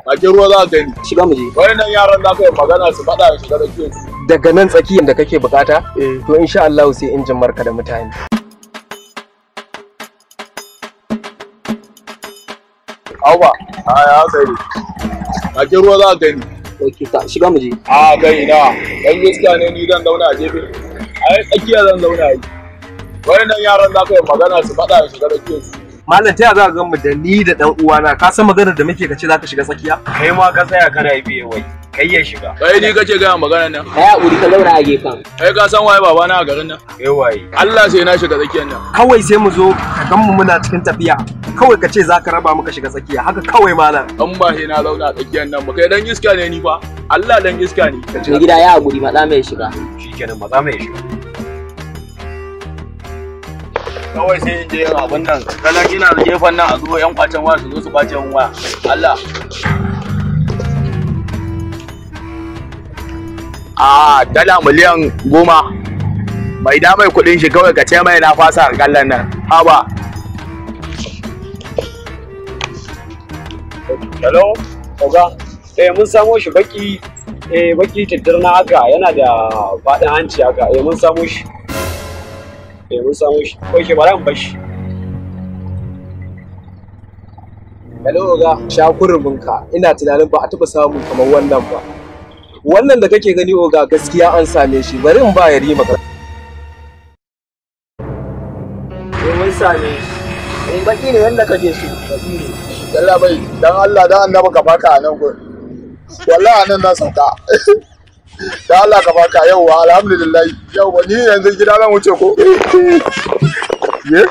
Bakin ruwa za ka gani. Shiga mu je. Wannan yaran za ka yi magana su faɗa shiga da ke. Daga nan tsakiyar da kake bukata? To insha Allah sai injin marka da mutane. Awa, ya tsari. Bakin ruwa za ka gani. Ok, ka shiga mu je. A gani na, dan iska ne ni zan zauna a gefe. Ai tsakiya zan zauna yi. Wannan yaran za ka yi magana su faɗa shiga da ke. Malam ta za ka gan mu da ni da dan uwana, ka san maganar da muke kace za ka shiga tsakiya? Kai ma ka tsaya kana yi biye wai. Kai ya shiga. Kai ni kace ga magana nan. Kai hakuri ka zauna a gefen. Kai ka san waye babana a garin nan? Kai waye. Allah sai na shiga tsakiyar nan. Kawai sai mu zo ka gan mu muna cikin tafiya. Kawai ka ce za ka raba muka shiga tsakiya. Haka kawai malam. Dan ba sai na zauna a tsakiyar nan ba kai dan iska ne ni fa. Allah dan iska ne. Mai gida ya hakuri matsa mai shiga. Shikenan matsa mai shiga. Kawai sai in je yin abin nan kana gina da gefen nan a zo yan kwacen waya su zo su kwace yan waya Allah dala miliyan 10 mai da mai kudin shi kawai ka ce mai na fasa kallan nan haba. Hello oga mun samo shi baki tattirna haka yana da faɗin hanci haka mun samo shi mun samu shi. Oke, bari mu bashi. Hello ga shakurubinka, ina tunanin ba a taɓa samun kamar wannan ba. Wannan da kake gani oga gaskiya an same shi, bari in ba ya rima ka. Mun same shi. Baki ne yanda kake so. Baki ne. Yalla bai dan Allah dan annabi ka baka a nan gurin. Wallahi anan na sauka. Da Allah ka baka yauwa alhamdulillah yauwa ni yanzu gida zan wuce ko ye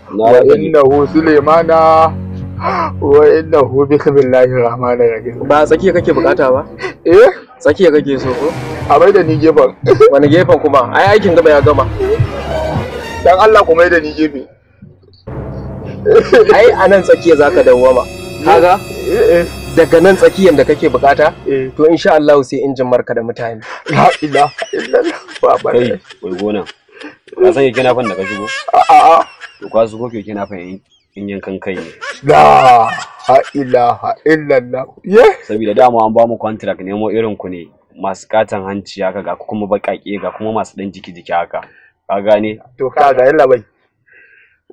wa innahu sulaimana wa innahu bismillahir rahmanir rahim. Ba tsakiya kake bukata ba? Tsakiya kake so ko? A bai da ni gefen. Wani gefen kuma? Ai aikin gaba ya gama. Dan Allah ku mai da ni gefe. Ai anan tsakiya zaka dawwama. Kaga? Daga nan tsakiyar da kake bukata to insha Allah sai injin marka da mutane. La ilaha illallah baba. Kai wai gona. Ka san yake nafan da ka shigo? A'a. To ka su ko yake nafan in yankan kai ne. La ilaha illallah. Saboda dama an ba mu contract nemo irin ku ne masu katan hanci haka ga kuma bakake ga kuma masu dan jiki haka. Ka gane? To ka ga yalla bai.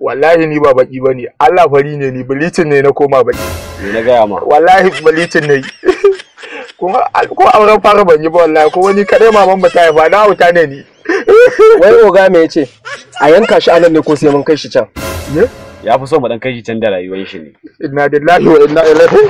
Wallahi ni ba baki bane. Allah fari ne ni bilitin ne na koma baki. Me na gaya ma? Wallahi bilitin ne. Kuma ko auren fara ban yi ba wallahi ko wani kadai maman ba ta yi ba na wuta ne ni. Wai oga me yace? A yanka shi anan ne ko sai mun kai shi can? Ya fi so mu dan kai shi can da rayuwar shi ne. Inna lillahi wa inna ilaihi.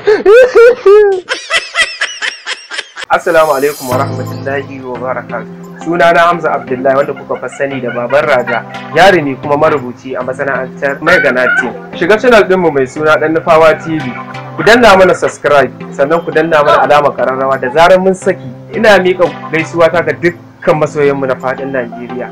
Assalamu alaikum wa rahmatullahi wa barakatuh. Sunana Hamza Abdullahi wanda kuka fi sani da Baban Raja, jarumi kuma marubuci a masana'antar Meganati. Shiga channel ɗinmu mai suna Dan Nufawa TV. Ku danna mana subscribe sannan ku danna mana alamar kararrawa da zarar mun saki. Ina miƙa gaisuwa ta ga dukkan masoyanmu na faɗin Najeriya.